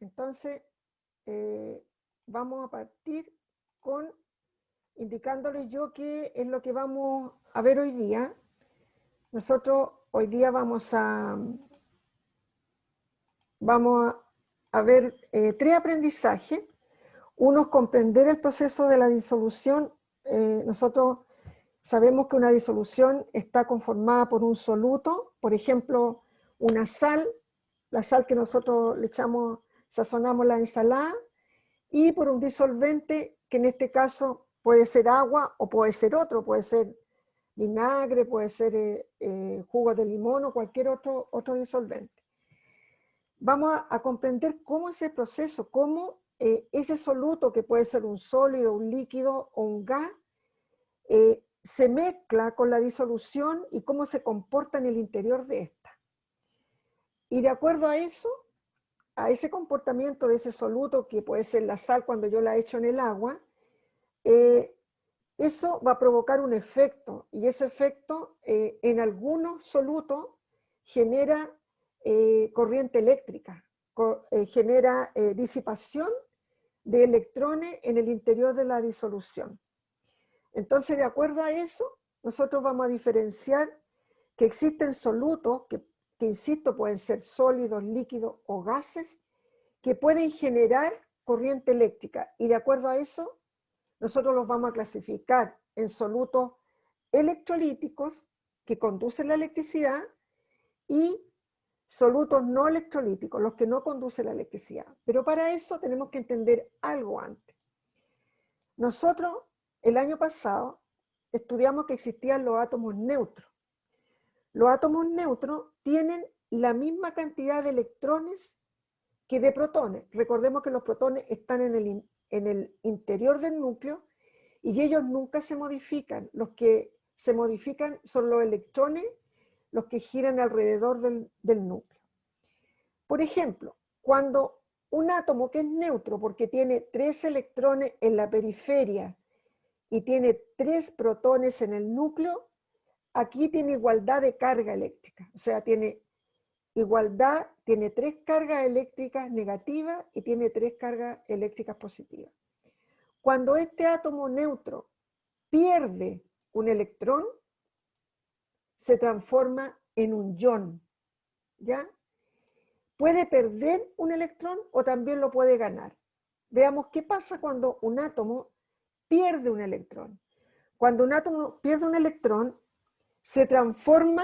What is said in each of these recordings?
Entonces, vamos a partir con indicándoles yo qué es lo que vamos a ver hoy día. Nosotros hoy día vamos a ver tres aprendizajes. Uno es comprender el proceso de la disolución. Nosotros sabemos que una disolución está conformada por un soluto, por ejemplo, una sal, la sal que nosotros le echamos, sazonamos la ensalada, y por un disolvente, que en este caso puede ser agua o puede ser otro, puede ser vinagre, puede ser jugo de limón o cualquier otro disolvente. Vamos a comprender cómo es el proceso, cómo ese soluto, que puede ser un sólido, un líquido o un gas, se mezcla con la disolución y cómo se comporta en el interior de esta. Y de acuerdo a eso, a ese comportamiento de ese soluto, que puede ser la sal cuando yo la echo en el agua, eso va a provocar un efecto, y ese efecto en algunos solutos genera corriente eléctrica, genera disipación de electrones en el interior de la disolución. Entonces, de acuerdo a eso, nosotros vamos a diferenciar que existen solutos que insisto, pueden ser sólidos, líquidos o gases, que pueden generar corriente eléctrica, y de acuerdo a eso, nosotros los vamos a clasificar en solutos electrolíticos, que conducen la electricidad, y solutos no electrolíticos, los que no conducen la electricidad. Pero para eso tenemos que entender algo antes. Nosotros, el año pasado, estudiamos que existían los átomos neutros. Los átomos neutros tienen la misma cantidad de electrones que de protones. Recordemos que los protones están en el interior del núcleo y ellos nunca se modifican. Los que se modifican son los electrones, los que giran alrededor del núcleo. Por ejemplo, cuando un átomo que es neutro, porque tiene 3 electrones en la periferia y tiene 3 protones en el núcleo, aquí tiene igualdad de carga eléctrica, o sea, tiene igualdad, tiene 3 cargas eléctricas negativas y tiene 3 cargas eléctricas positivas. Cuando este átomo neutro pierde un electrón, se transforma en un ion, ¿ya? Puede perder un electrón o también lo puede ganar. Veamos qué pasa cuando un átomo pierde un electrón. Cuando un átomo pierde un electrón, se transforma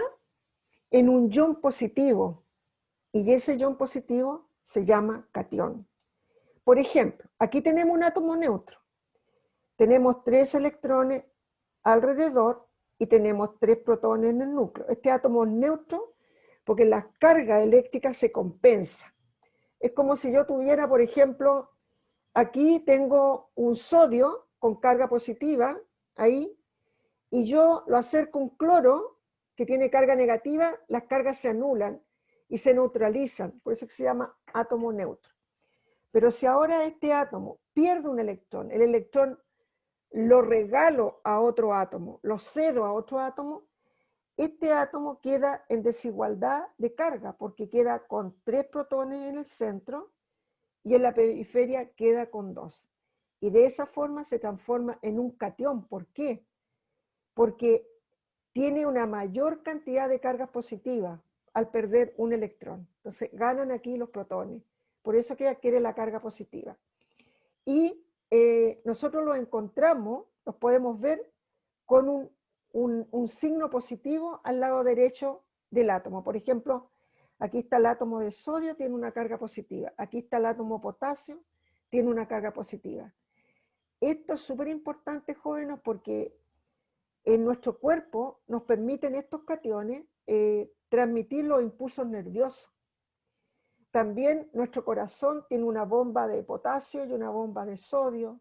en un ion positivo, y ese ion positivo se llama catión. Por ejemplo, aquí tenemos un átomo neutro. Tenemos 3 electrones alrededor y tenemos 3 protones en el núcleo. Este átomo es neutro porque las cargas eléctricas se compensan. Es como si yo tuviera, por ejemplo, aquí tengo un sodio con carga positiva, ahí, y yo lo acerco a un cloro que tiene carga negativa, las cargas se anulan y se neutralizan, por eso se llama átomo neutro. Pero si ahora este átomo pierde un electrón, el electrón lo regalo a otro átomo, lo cedo a otro átomo, este átomo queda en desigualdad de carga, porque queda con 3 protones en el centro y en la periferia queda con 2. Y de esa forma se transforma en un catión. ¿Por qué? Porque tiene una mayor cantidad de cargas positivas al perder un electrón. Entonces ganan aquí los protones. Por eso que adquiere la carga positiva. Y nosotros los encontramos, los podemos ver con un signo positivo al lado derecho del átomo. Por ejemplo, aquí está el átomo de sodio, tiene una carga positiva. Aquí está el átomo potasio, tiene una carga positiva. Esto es súper importante, jóvenes, porque en nuestro cuerpo nos permiten estos cationes transmitir los impulsos nerviosos. También nuestro corazón tiene una bomba de potasio y una bomba de sodio,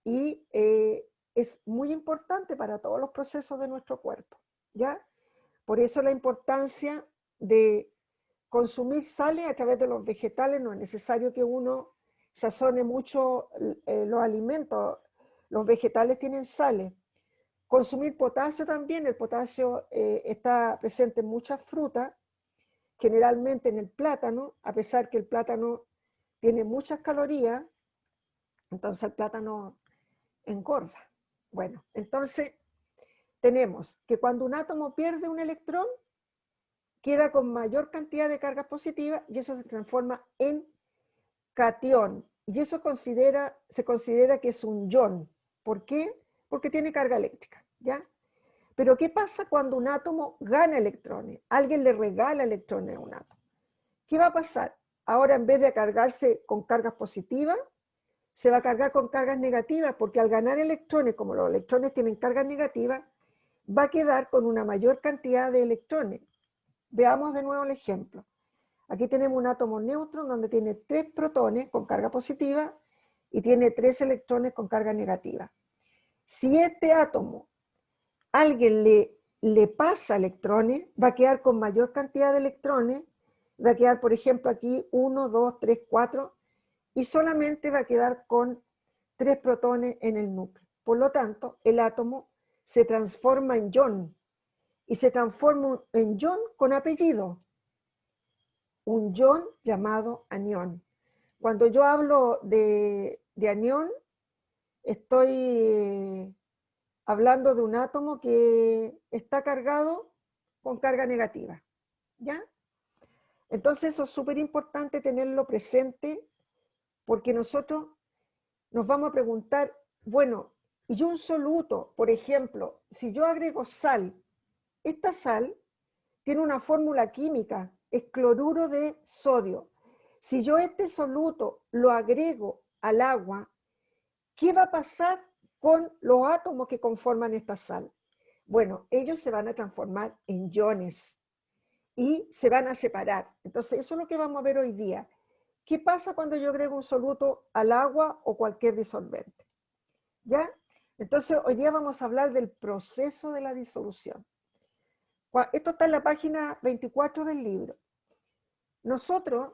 y es muy importante para todos los procesos de nuestro cuerpo, ¿ya? Por eso la importancia de consumir sales a través de los vegetales. No es necesario que uno sazone mucho los alimentos, los vegetales tienen sales. Consumir potasio también, el potasio está presente en muchas frutas, generalmente en el plátano, a pesar que el plátano tiene muchas calorías, entonces el plátano engorda. Bueno, entonces tenemos que cuando un átomo pierde un electrón, queda con mayor cantidad de cargas positivas y eso se transforma en catión. Y eso se considera que es un ion. ¿Por qué? Porque tiene carga eléctrica, ¿ya? Pero ¿qué pasa cuando un átomo gana electrones? Alguien le regala electrones a un átomo. ¿Qué va a pasar? Ahora, en vez de cargarse con cargas positivas, se va a cargar con cargas negativas, porque al ganar electrones, como los electrones tienen cargas negativas, va a quedar con una mayor cantidad de electrones. Veamos de nuevo el ejemplo. Aquí tenemos un átomo neutro donde tiene 3 protones con carga positiva y tiene 3 electrones con carga negativa. Si este átomo alguien le pasa electrones, va a quedar con mayor cantidad de electrones, va a quedar, por ejemplo, aquí 1, 2, 3, 4, y solamente va a quedar con 3 protones en el núcleo. Por lo tanto, el átomo se transforma en ion, y se transforma en ion con apellido, un ion llamado anión. Cuando yo hablo de anión, estoy hablando de un átomo que está cargado con carga negativa, ¿ya? Entonces eso es súper importante tenerlo presente, porque nosotros nos vamos a preguntar, bueno, y un soluto, por ejemplo, si yo agrego sal, esta sal tiene una fórmula química, es cloruro de sodio. Si yo este soluto lo agrego al agua, ¿qué va a pasar con los átomos que conforman esta sal? Bueno, ellos se van a transformar en iones y se van a separar. Entonces, eso es lo que vamos a ver hoy día. ¿Qué pasa cuando yo agrego un soluto al agua o cualquier disolvente? ¿Ya? Entonces, hoy día vamos a hablar del proceso de la disolución. Esto está en la página 24 del libro. Nosotros,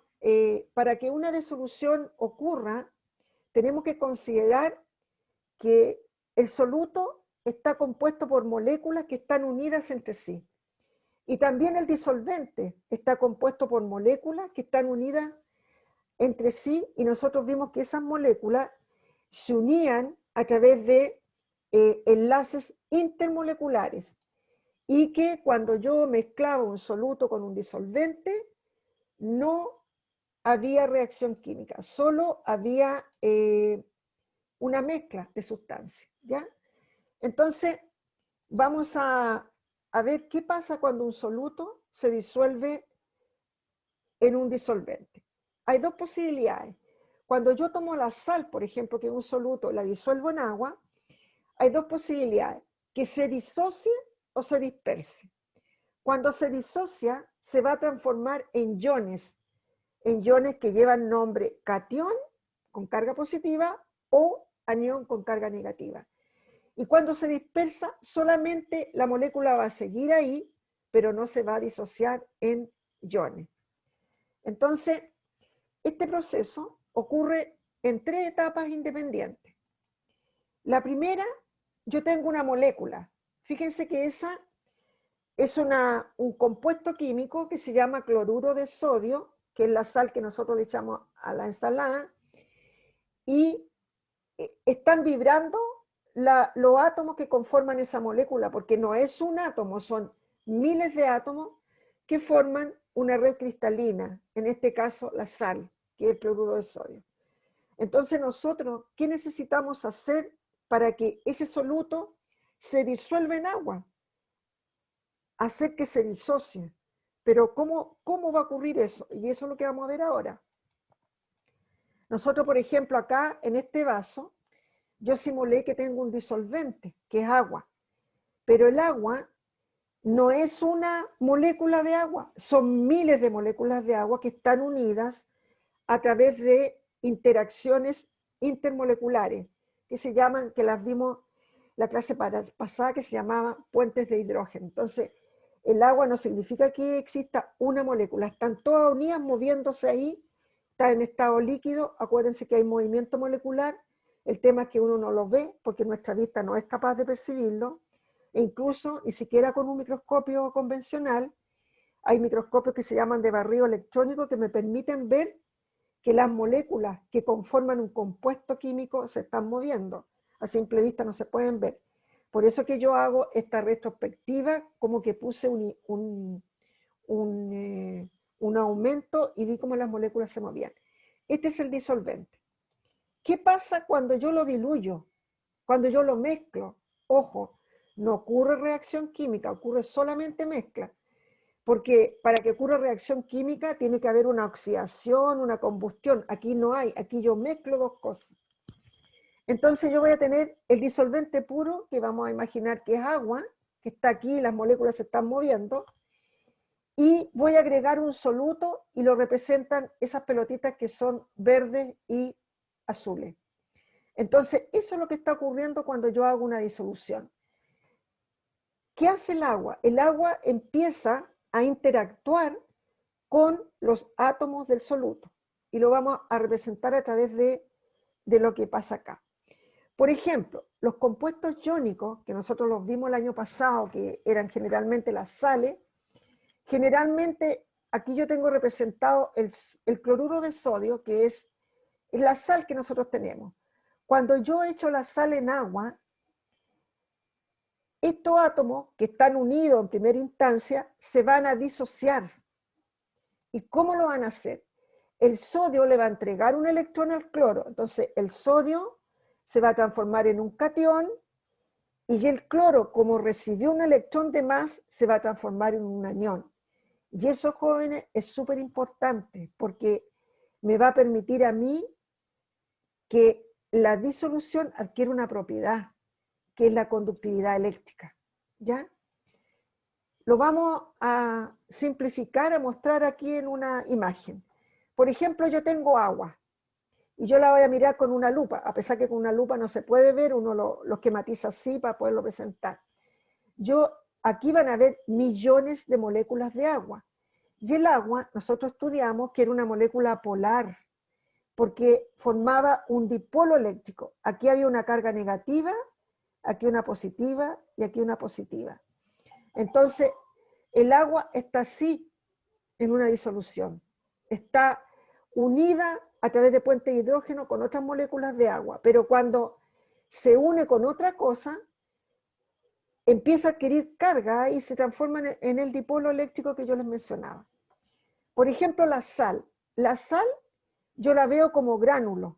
para que una disolución ocurra, tenemos que considerar que el soluto está compuesto por moléculas que están unidas entre sí. Y también el disolvente está compuesto por moléculas que están unidas entre sí, y nosotros vimos que esas moléculas se unían a través de enlaces intermoleculares, y que cuando yo mezclaba un soluto con un disolvente, no había reacción química, solo había una mezcla de sustancias, ¿ya? Entonces, vamos a ver qué pasa cuando un soluto se disuelve en un disolvente. Hay dos posibilidades. Cuando yo tomo la sal, por ejemplo, que es un soluto, la disuelvo en agua, hay dos posibilidades: que se disocie o se disperse. Cuando se disocia, se va a transformar en iones que llevan nombre catión con carga positiva o anión con carga negativa. Y cuando se dispersa, solamente la molécula va a seguir ahí, pero no se va a disociar en iones. Entonces, este proceso ocurre en 3 etapas independientes. La primera, yo tengo una molécula. Fíjense que esa es un compuesto químico que se llama cloruro de sodio, que es la sal que nosotros le echamos a la ensalada, y están vibrando los átomos que conforman esa molécula, porque no es un átomo, son miles de átomos que forman una red cristalina, en este caso la sal, que es el cloruro de sodio. Entonces nosotros, ¿qué necesitamos hacer para que ese soluto se disuelva en agua? Hacer que se disocie. Pero ¿cómo va a ocurrir eso? Y eso es lo que vamos a ver ahora. Nosotros, por ejemplo, acá en este vaso, yo simulé que tengo un disolvente, que es agua. Pero el agua no es una molécula de agua, son miles de moléculas de agua que están unidas a través de interacciones intermoleculares, que se llaman, que las vimos la clase pasada, que se llamaban puentes de hidrógeno. Entonces, el agua no significa que exista una molécula, están todas unidas moviéndose ahí, está en estado líquido. Acuérdense que hay movimiento molecular, el tema es que uno no lo ve porque nuestra vista no es capaz de percibirlo, e incluso ni siquiera con un microscopio convencional. Hay microscopios que se llaman de barrido electrónico que me permiten ver que las moléculas que conforman un compuesto químico se están moviendo. A simple vista no se pueden ver. Por eso que yo hago esta retrospectiva, como que puse un aumento y vi cómo las moléculas se movían. Este es el disolvente. ¿Qué pasa cuando yo lo diluyo? Cuando yo lo mezclo. Ojo, no ocurre reacción química, ocurre solamente mezcla. Porque para que ocurra reacción química tiene que haber una oxidación, una combustión. Aquí no hay, aquí yo mezclo dos cosas. Entonces yo voy a tener el disolvente puro, que vamos a imaginar que es agua, que está aquí, las moléculas se están moviendo, y voy a agregar un soluto y lo representan esas pelotitas que son verdes y azules. Entonces eso es lo que está ocurriendo cuando yo hago una disolución. ¿Qué hace el agua? El agua empieza a interactuar con los átomos del soluto y lo vamos a representar a través de lo que pasa acá. Por ejemplo, los compuestos iónicos, que nosotros los vimos el año pasado, que eran generalmente las sales, generalmente aquí yo tengo representado el cloruro de sodio, que es la sal que nosotros tenemos. Cuando yo echo la sal en agua, estos átomos que están unidos en primera instancia se van a disociar. ¿Y cómo lo van a hacer? El sodio le va a entregar un electrón al cloro, entonces el sodio se va a transformar en un catión y el cloro, como recibió un electrón de más, se va a transformar en un anión. Y eso, jóvenes, es súper importante porque me va a permitir a mí que la disolución adquiera una propiedad, que es la conductividad eléctrica. ¿Ya? Lo vamos a simplificar, a mostrar aquí en una imagen. Por ejemplo, yo tengo agua y yo la voy a mirar con una lupa, a pesar que con una lupa no se puede ver, uno lo esquematiza así para poderlo presentar. Aquí van a ver millones de moléculas de agua. Y el agua, nosotros estudiamos que era una molécula polar, porque formaba un dipolo eléctrico. Aquí había una carga negativa, aquí una positiva y aquí una positiva. Entonces, el agua está así en una disolución. Está unida a través de puentes de hidrógeno con otras moléculas de agua, pero cuando se une con otra cosa, empieza a adquirir carga y se transforma en el dipolo eléctrico que yo les mencionaba. Por ejemplo, la sal. La sal yo la veo como gránulo,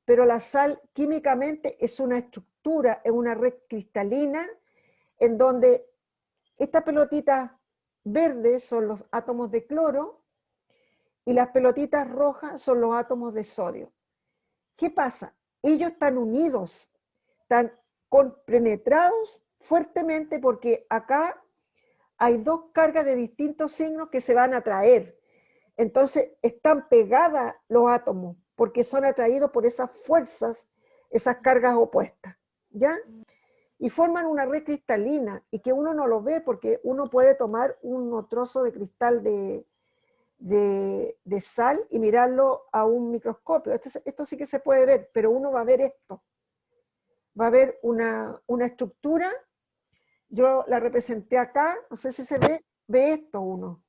pero la sal químicamente es una estructura, es una red cristalina en donde estas pelotitas verdes son los átomos de cloro y las pelotitas rojas son los átomos de sodio. ¿Qué pasa? Ellos están unidos, están compenetrados fuertemente porque acá hay dos cargas de distintos signos que se van a atraer. Entonces están pegadas los átomos porque son atraídos por esas fuerzas, esas cargas opuestas. ¿Ya? Y forman una red cristalina y que uno no lo ve porque uno puede tomar un trozo de cristal de sal y mirarlo a un microscopio. Esto sí que se puede ver, pero uno va a ver esto. Va a ver una estructura, yo la representé acá, no sé si se ve esto uno,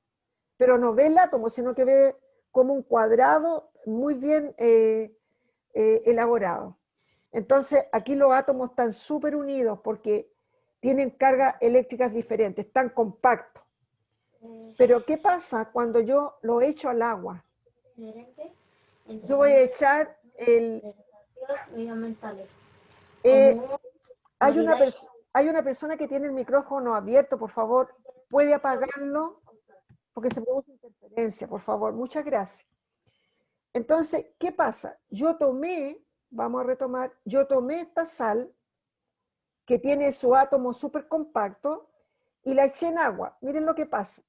pero no ve el átomo, sino que ve como un cuadrado muy bien elaborado. Entonces, aquí los átomos están súper unidos porque tienen cargas eléctricas diferentes, están compactos. Pero, ¿qué pasa cuando yo lo echo al agua? Yo voy a echar hay una persona que tiene el micrófono abierto, por favor, ¿puede apagarlo? Porque se produce interferencia, por favor, muchas gracias. Entonces, ¿qué pasa? Vamos a retomar, yo tomé esta sal que tiene su átomo súper compacto y la eché en agua. Miren lo que pasa.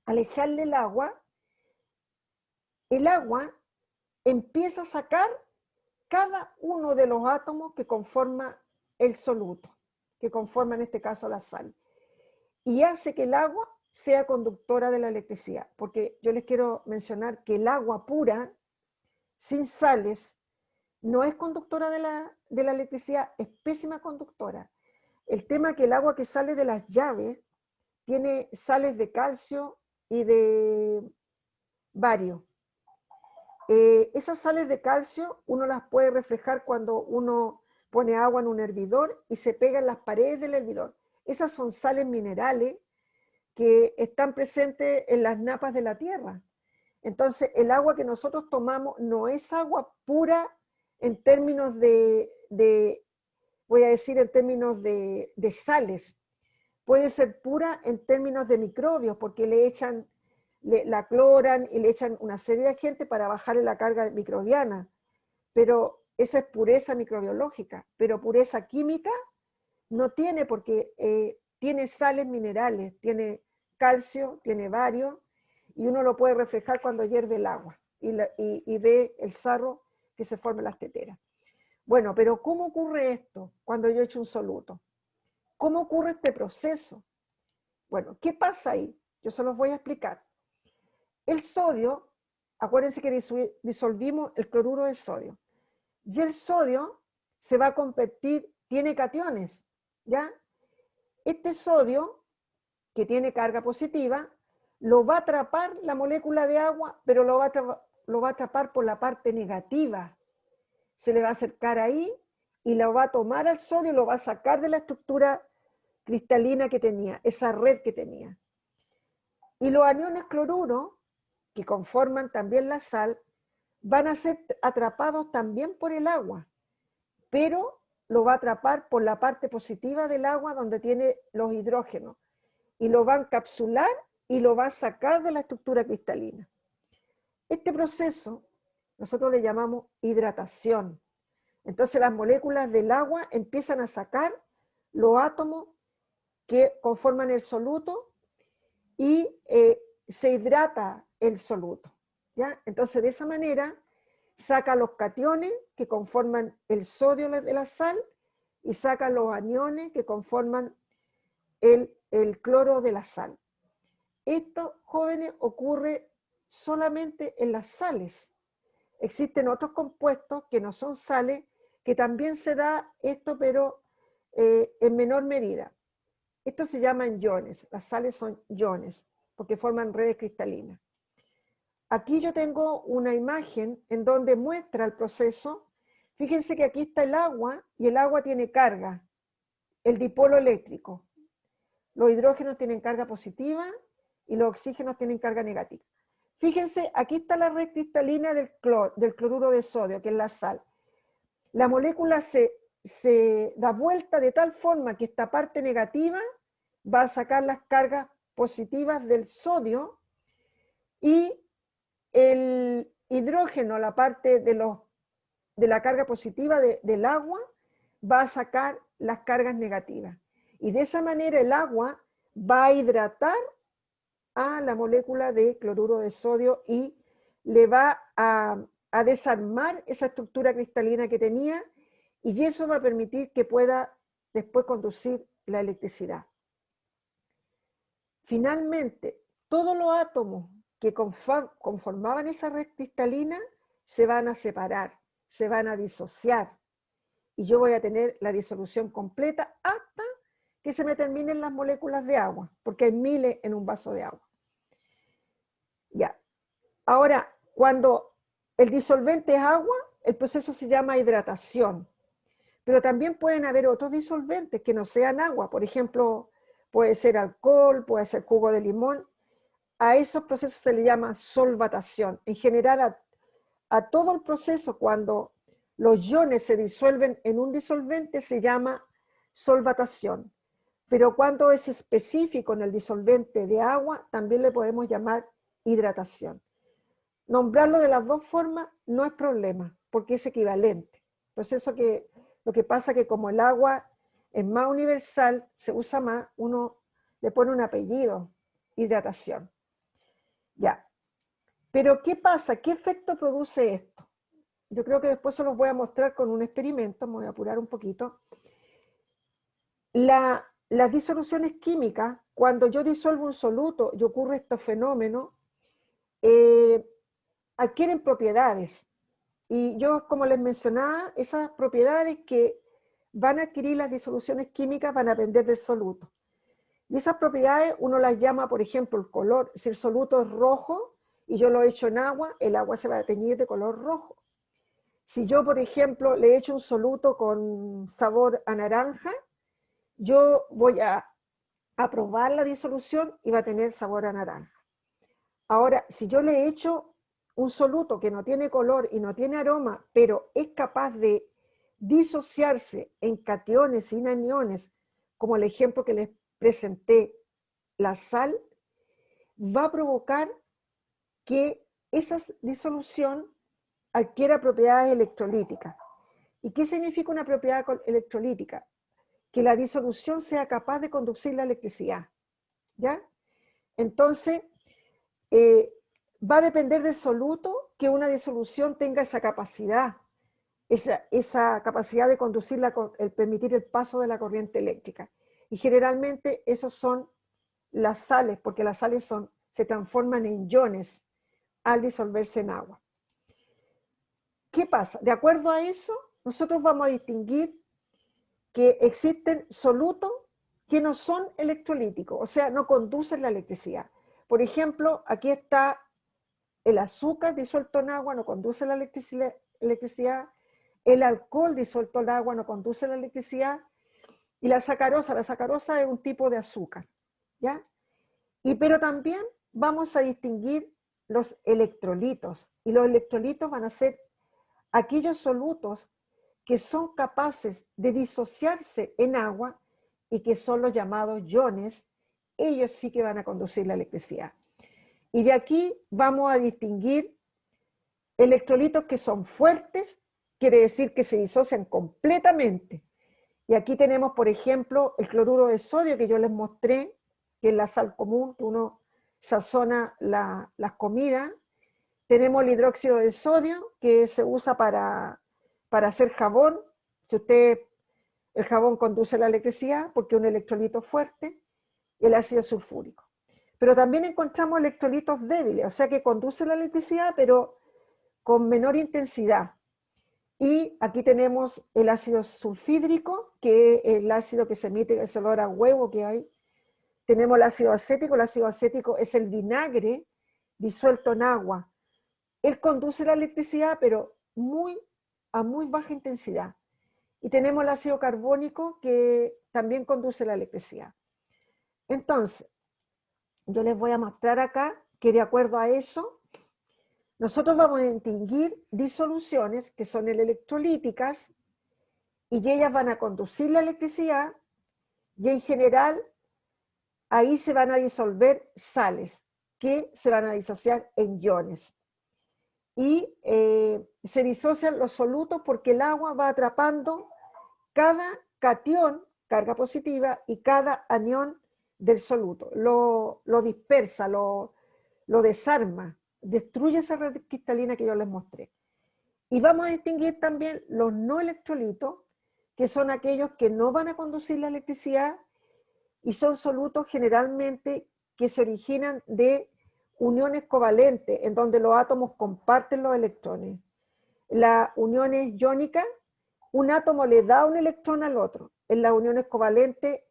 Al echarle el agua empieza a sacar cada uno de los átomos que conforma el soluto, que conforma en este caso la sal. Y hace que el agua sea conductora de la electricidad, porque yo les quiero mencionar que el agua pura, sin sales, no es conductora de la electricidad, es pésima conductora. El tema es que el agua que sale de las llaves tiene sales de calcio y de bario. esas sales de calcio uno las puede reflejar cuando uno pone agua en un hervidor y se pega en las paredes del hervidor. Esas son sales minerales que están presentes en las napas de la tierra. Entonces, el agua que nosotros tomamos no es agua pura en términos voy a decir en términos de sales. Puede ser pura en términos de microbios, porque la cloran y le echan una serie de agentes para bajarle la carga microbiana. Pero esa es pureza microbiológica, pero pureza química no tiene, porque tiene sales minerales, tiene calcio, tiene bario, y uno lo puede reflejar cuando hierve el agua y ve el sarro que se forma en las teteras. Bueno, pero ¿cómo ocurre esto cuando yo echo un soluto? ¿Cómo ocurre este proceso? Bueno, ¿qué pasa ahí? Yo se los voy a explicar. El sodio, acuérdense que disolvimos el cloruro de sodio, y el sodio se va a convertir, tiene cationes, ¿ya? Este sodio, que tiene carga positiva, lo va a atrapar la molécula de agua, pero lo va a atrapar por la parte negativa. Se le va a acercar ahí y lo va a tomar al sodio y lo va a sacar de la estructura cristalina que tenía, esa red que tenía. Y los aniones cloruro, que conforman también la sal, van a ser atrapados también por el agua, pero lo va a atrapar por la parte positiva del agua donde tiene los hidrógenos, y lo va a encapsular y lo va a sacar de la estructura cristalina. Este proceso nosotros le llamamos hidratación. Entonces las moléculas del agua empiezan a sacar los átomos que conforman el soluto y se hidrata el soluto, ¿ya? Entonces de esa manera saca los cationes que conforman el sodio de la sal y saca los aniones que conforman el cloro de la sal. Esto, jóvenes, ocurre solamente en las sales. Existen otros compuestos que no son sales, que también se da esto, pero en menor medida. Esto se llaman iones, las sales son iones, porque forman redes cristalinas. Aquí yo tengo una imagen en donde muestra el proceso. Fíjense que aquí está el agua, y el agua tiene carga, el dipolo eléctrico. Los hidrógenos tienen carga positiva y los oxígenos tienen carga negativa. Fíjense, aquí está la red cristalina del cloruro de sodio, que es la sal. La molécula se da vuelta de tal forma que esta parte negativa va a sacar las cargas positivas del sodio, y el hidrógeno, la parte de la carga positiva del agua, va a sacar las cargas negativas. Y de esa manera el agua va a hidratar a la molécula de cloruro de sodio y le va a desarmar esa estructura cristalina que tenía, y eso va a permitir que pueda después conducir la electricidad. Finalmente, todos los átomos que conformaban esa red cristalina se van a separar, se van a disociar, y yo voy a tener la disolución completa hasta que se me terminen las moléculas de agua, porque hay miles en un vaso de agua. Ya. Ahora, cuando el disolvente es agua, el proceso se llama hidratación. Pero también pueden haber otros disolventes que no sean agua. Por ejemplo, puede ser alcohol, puede ser jugo de limón. A esos procesos se le llama solvatación. En general, a todo el proceso, cuando los iones se disuelven en un disolvente, se llama solvatación. Pero cuando es específico en el disolvente de agua, también le podemos llamar hidratación. Nombrarlo de las dos formas no es problema, porque es equivalente. Proceso que lo que pasa que como el agua es más universal, se usa más, uno le pone un apellido, hidratación. Ya. Pero ¿qué pasa? ¿Qué efecto produce esto? Yo creo que después se los voy a mostrar con un experimento, me voy a apurar un poquito. Las disoluciones químicas, cuando yo disuelvo un soluto y ocurre este fenómeno, adquieren propiedades. Y yo, como les mencionaba, esas propiedades que van a adquirir las disoluciones químicas van a depender del soluto. Y esas propiedades uno las llama, por ejemplo, el color. Si el soluto es rojo y yo lo echo en agua, el agua se va a teñir de color rojo. Si yo, por ejemplo, le echo un soluto con sabor a naranja, yo voy a probar la disolución y va a tener sabor a naranja. Ahora, si yo le echo un soluto que no tiene color y no tiene aroma, pero es capaz de disociarse en cationes y aniones, como el ejemplo que les presenté, la sal, va a provocar que esa disolución adquiera propiedades electrolíticas. ¿Y qué significa una propiedad electrolítica? Que la disolución sea capaz de conducir la electricidad, ¿ya? Entonces, va a depender del soluto que una disolución tenga esa capacidad, esa capacidad de conducir, el permitir el paso de la corriente eléctrica. Y generalmente esos son las sales, porque las sales se transforman en iones al disolverse en agua. ¿Qué pasa? De acuerdo a eso, nosotros vamos a distinguir que existen solutos que no son electrolíticos, o sea, no conducen la electricidad. Por ejemplo, aquí está el azúcar disuelto en agua, no conduce la electricidad. El alcohol disuelto en agua no conduce la electricidad. Y la sacarosa es un tipo de azúcar, ¿ya? Pero también vamos a distinguir los electrolitos. Y los electrolitos van a ser aquellos solutos que son capaces de disociarse en agua y que son los llamados iones. Ellos sí que van a conducir la electricidad. Y de aquí vamos a distinguir electrolitos que son fuertes, quiere decir que se disocian completamente. Y aquí tenemos, por ejemplo, el cloruro de sodio que yo les mostré, que es la sal común, que uno sazona las comidas. Tenemos el hidróxido de sodio, que se usa para hacer jabón. Si el jabón conduce la electricidad, porque es un electrolito fuerte, el ácido sulfúrico. Pero también encontramos electrolitos débiles, o sea que conducen la electricidad, pero con menor intensidad. Y aquí tenemos el ácido sulfídrico, que es el ácido que se emite, ese olor a huevo que hay. Tenemos el ácido acético es el vinagre disuelto en agua. Él conduce la electricidad, pero a muy baja intensidad. Y tenemos el ácido carbónico, que también conduce la electricidad. Entonces, yo les voy a mostrar acá que de acuerdo a eso, nosotros vamos a distinguir disoluciones que son electrolíticas y ellas van a conducir la electricidad y en general ahí se van a disolver sales que se van a disociar en iones. Y se disocian los solutos porque el agua va atrapando cada catión, carga positiva, y cada anión del soluto. Lo dispersa, lo desarma, destruye esa red cristalina que yo les mostré. Y vamos a distinguir también los no electrolitos, que son aquellos que no van a conducir la electricidad y son solutos generalmente que se originan de uniones covalentes, en donde los átomos comparten los electrones. Las uniones iónicas, un átomo le da un electrón al otro. En las uniones covalentes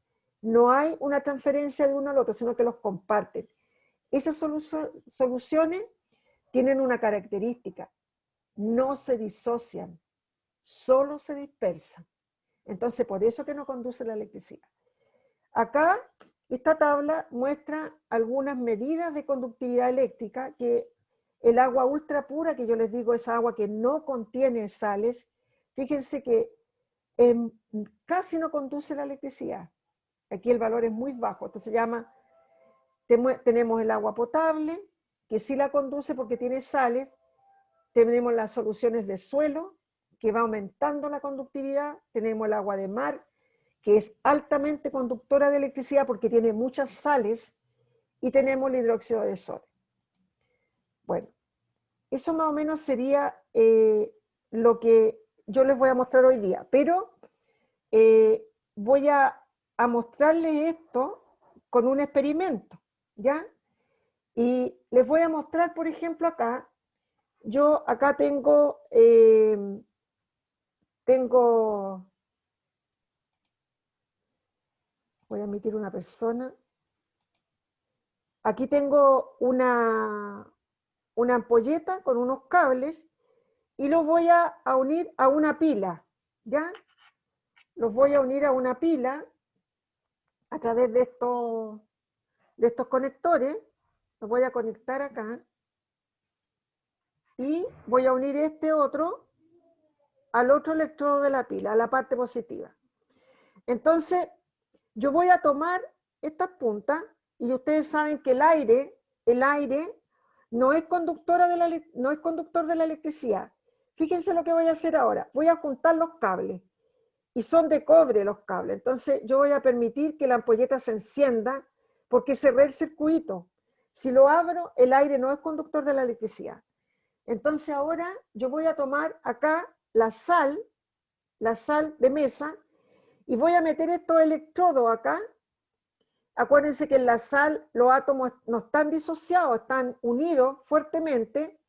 no hay una transferencia de uno al otro, sino que los comparten. Esas soluciones tienen una característica: no se disocian, solo se dispersan. Entonces, por eso que no conduce la electricidad. Acá, esta tabla muestra algunas medidas de conductividad eléctrica, que el agua ultra pura, que yo les digo es agua que no contiene sales, fíjense que casi no conduce la electricidad. Aquí el valor es muy bajo, esto se llama, tenemos el agua potable, que sí la conduce porque tiene sales. Tenemos las soluciones de suelo, que va aumentando la conductividad. Tenemos el agua de mar, que es altamente conductora de electricidad porque tiene muchas sales. Y tenemos el hidróxido de sodio. Bueno, eso más o menos sería lo que yo les voy a mostrar hoy día. Pero voy a mostrarles esto con un experimento, ¿ya? Y les voy a mostrar, por ejemplo, acá. Yo acá tengo, voy a emitir una persona. Aquí tengo una ampolleta con unos cables y los voy a unir a una pila, ¿ya? Los voy a unir a una pila a través de estos conectores. Los voy a conectar acá y voy a unir este otro al otro electrodo de la pila, a la parte positiva. Entonces, yo voy a tomar estas puntas y ustedes saben que el aire no es conductor de la electricidad. Fíjense lo que voy a hacer ahora. Voy a juntar los cables y son de cobre los cables. Entonces yo voy a permitir que la ampolleta se encienda porque cerré el circuito. Si lo abro, el aire no es conductor de la electricidad. Entonces ahora yo voy a tomar acá la sal de mesa, y voy a meter estos electrodos acá. Acuérdense que en la sal los átomos no están disociados, están unidos fuertemente,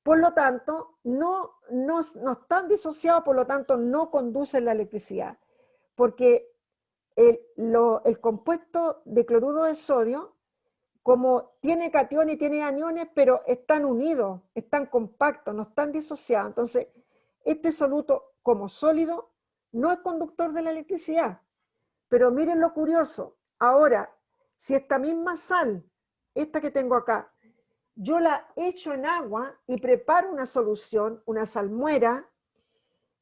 por lo tanto, no están disociados, por lo tanto no conducen la electricidad, porque el compuesto de cloruro de sodio, como tiene cationes y tiene aniones, pero están unidos, están compactos, no están disociados, entonces este soluto como sólido no es conductor de la electricidad. Pero miren lo curioso, ahora, si esta misma sal, esta que tengo acá, yo la echo en agua y preparo una solución, una salmuera,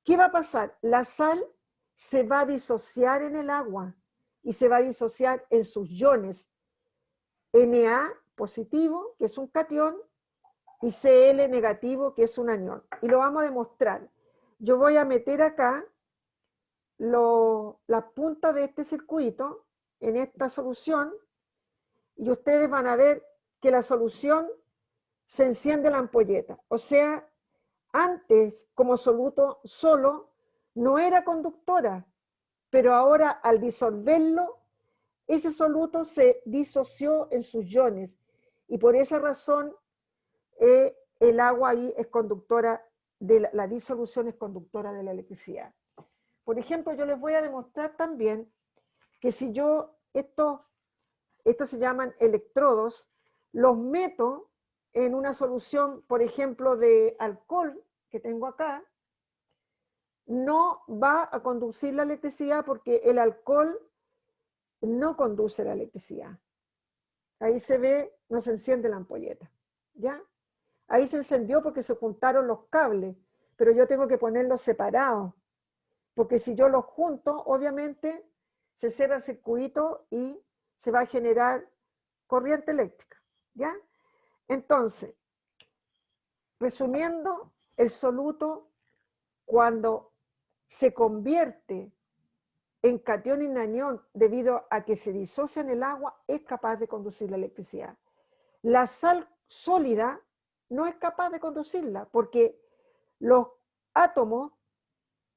¿qué va a pasar? La sal se va a disociar en el agua y se va a disociar en sus iones, Na positivo, que es un catión, y Cl negativo, que es un anión. Y lo vamos a demostrar. Yo voy a meter acá las puntas de este circuito en esta solución y ustedes van a ver que la solución se enciende la ampolleta. O sea, antes como soluto solo no era conductora, pero ahora al disolverlo, ese soluto se disoció en sus iones y por esa razón el agua ahí es conductora, la disolución es conductora de la electricidad. Por ejemplo, yo les voy a demostrar también que si yo estos se llaman electrodos, los meto en una solución, por ejemplo, de alcohol que tengo acá, no va a conducir la electricidad porque el alcohol no conduce la electricidad. Ahí se ve, no se enciende la ampolleta, ¿ya? Ahí se encendió porque se juntaron los cables, pero yo tengo que ponerlos separados, porque si yo los junto, obviamente se cierra el circuito y se va a generar corriente eléctrica, ¿ya? Entonces, resumiendo, el soluto, cuando se convierte en catión y anión debido a que se disocia en el agua, es capaz de conducir la electricidad. La sal sólida no es capaz de conducirla porque los átomos,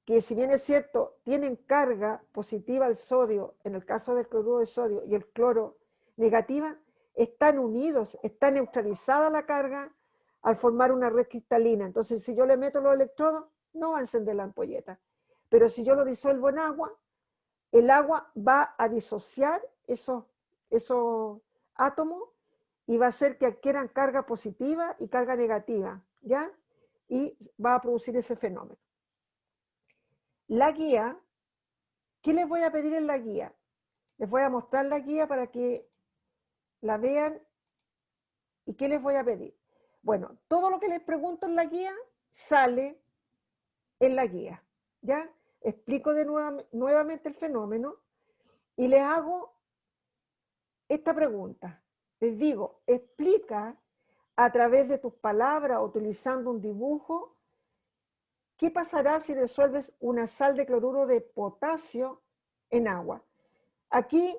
que si bien es cierto, tienen carga positiva al sodio, en el caso del cloruro de sodio, y el cloro negativa, están unidos, está neutralizada la carga al formar una red cristalina. Entonces, si yo le meto los electrodos, no va a encender la ampolleta. Pero si yo lo disuelvo en agua, el agua va a disociar esos átomos y va a hacer que adquieran carga positiva y carga negativa, ¿ya? Y va a producir ese fenómeno. La guía, ¿qué les voy a pedir en la guía? Les voy a mostrar la guía para que la vean. ¿Y qué les voy a pedir? Bueno, todo lo que les pregunto en la guía sale en la guía, ¿ya? Explico nuevamente el fenómeno y les hago esta pregunta. Les digo, explica a través de tus palabras, utilizando un dibujo, ¿qué pasará si disuelves una sal de cloruro de potasio en agua? Aquí,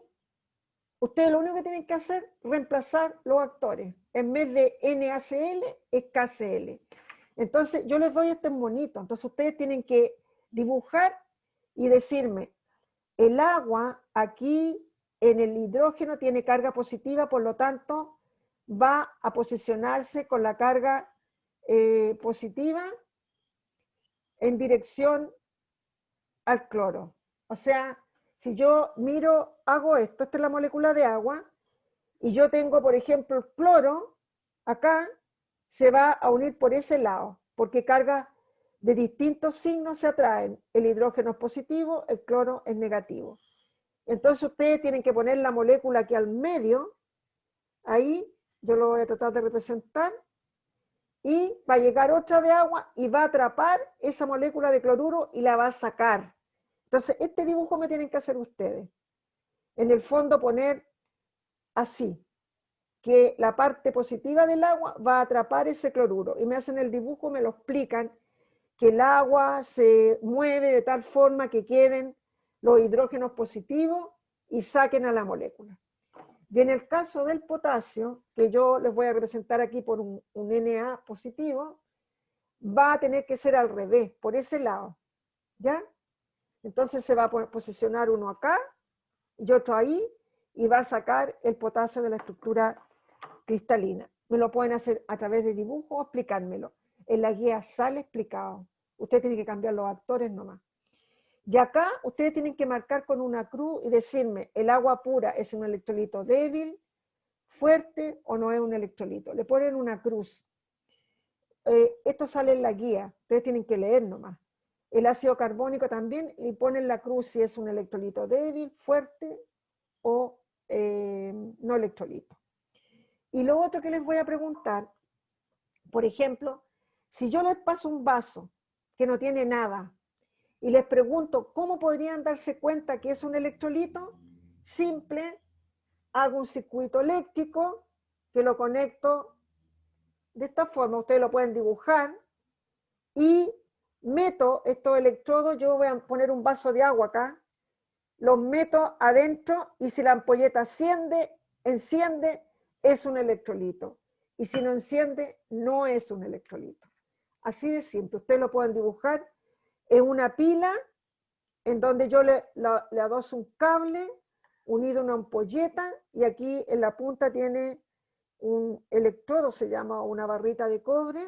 ustedes lo único que tienen que hacer es reemplazar los actores. En vez de NaCl, es KCl. Entonces, yo les doy este monito. Entonces, ustedes tienen que dibujar y decirme, el agua aquí en el hidrógeno tiene carga positiva, por lo tanto, va a posicionarse con la carga positiva en dirección al cloro. O sea, si yo miro, hago esto, esta es la molécula de agua, y yo tengo, por ejemplo, el cloro acá, se va a unir por ese lado, porque cargas de distintos signos se atraen. El hidrógeno es positivo, el cloro es negativo. Entonces ustedes tienen que poner la molécula aquí al medio, ahí, yo lo voy a tratar de representar, y va a llegar otra de agua y va a atrapar esa molécula de cloruro y la va a sacar. Entonces, este dibujo me tienen que hacer ustedes. En el fondo poner así, que la parte positiva del agua va a atrapar ese cloruro. Y me hacen el dibujo, me lo explican, que el agua se mueve de tal forma que queden los hidrógenos positivos y saquen a la molécula. Y en el caso del potasio, que yo les voy a representar aquí por un Na positivo, va a tener que ser al revés, por ese lado, ¿ya? Entonces se va a posicionar uno acá y otro ahí, y va a sacar el potasio de la estructura cristalina. Me lo pueden hacer a través de dibujo o explicármelo. En la guía sale explicado. Usted tiene que cambiar los actores nomás. Y acá ustedes tienen que marcar con una cruz y decirme, ¿el agua pura es un electrolito débil, fuerte o no es un electrolito? Le ponen una cruz. Esto sale en la guía, ustedes tienen que leer nomás. El ácido carbónico también, y ponen la cruz si es un electrolito débil, fuerte o no electrolito. Y lo otro que les voy a preguntar, por ejemplo, si yo les paso un vaso que no tiene nada, y les pregunto cómo podrían darse cuenta que es un electrolito, simple, hago un circuito eléctrico que lo conecto de esta forma, ustedes lo pueden dibujar, y meto estos electrodos, yo voy a poner un vaso de agua acá, los meto adentro y si la ampolleta enciende, es un electrolito. Y si no enciende, no es un electrolito. Así de simple, ustedes lo pueden dibujar en una pila en donde yo le adoso un cable unido a una ampolleta y aquí en la punta tiene un electrodo, se llama una barrita de cobre.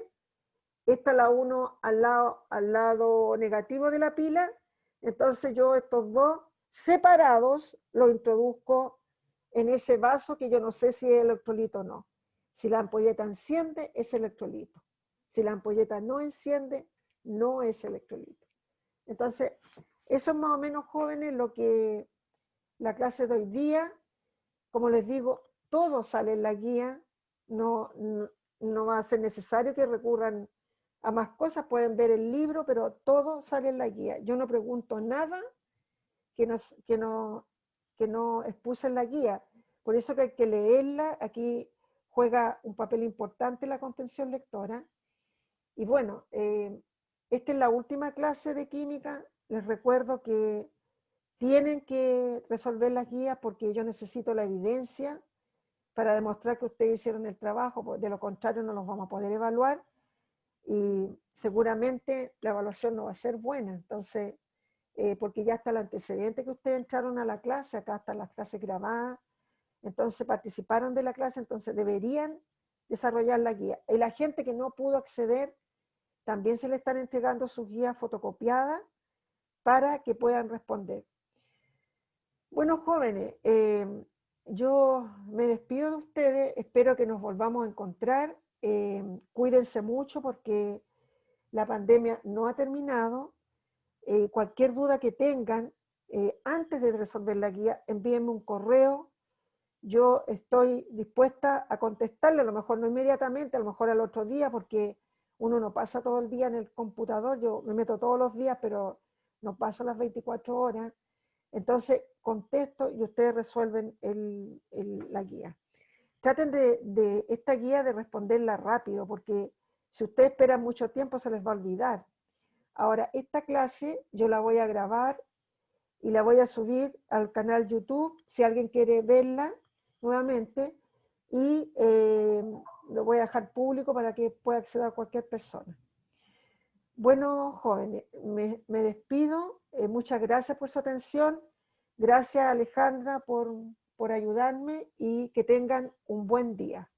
Esta la uno al lado negativo de la pila. Entonces yo estos dos separados los introduzco en ese vaso que yo no sé si es electrolito o no. Si la ampolleta enciende, es electrolito. Si la ampolleta no enciende, no es electrolito. Entonces, eso es más o menos, jóvenes, lo que la clase de hoy día. Como les digo, todo sale en la guía, no va a ser necesario que recurran a más cosas, pueden ver el libro, pero todo sale en la guía. Yo no pregunto nada que no expuse en la guía. Por eso que hay que leerla. Aquí juega un papel importante la comprensión lectora. Y bueno, esta es la última clase de química. Les recuerdo que tienen que resolver las guías porque yo necesito la evidencia para demostrar que ustedes hicieron el trabajo, de lo contrario no los vamos a poder evaluar y seguramente la evaluación no va a ser buena. Entonces, porque ya está el antecedente que ustedes entraron a la clase, acá están las clases grabadas, entonces participaron de la clase, entonces deberían desarrollar la guía. Y la gente que no pudo acceder, también se le están entregando sus guías fotocopiadas para que puedan responder. Bueno, jóvenes, yo me despido de ustedes, espero que nos volvamos a encontrar, cuídense mucho porque la pandemia no ha terminado, cualquier duda que tengan, antes de resolver la guía, envíenme un correo, yo estoy dispuesta a contestarle, a lo mejor no inmediatamente, a lo mejor al otro día, porque uno no pasa todo el día en el computador, yo me meto todos los días, pero no paso las 24 horas, entonces contesto y ustedes resuelven la guía. Traten de esta guía de responderla rápido, porque si ustedes esperan mucho tiempo se les va a olvidar. Ahora, esta clase yo la voy a grabar y la voy a subir al canal YouTube, si alguien quiere verla nuevamente, y lo voy a dejar público para que pueda acceder a cualquier persona. Bueno, jóvenes, me despido. Muchas gracias por su atención. Gracias, Alejandra, por ayudarme y que tengan un buen día.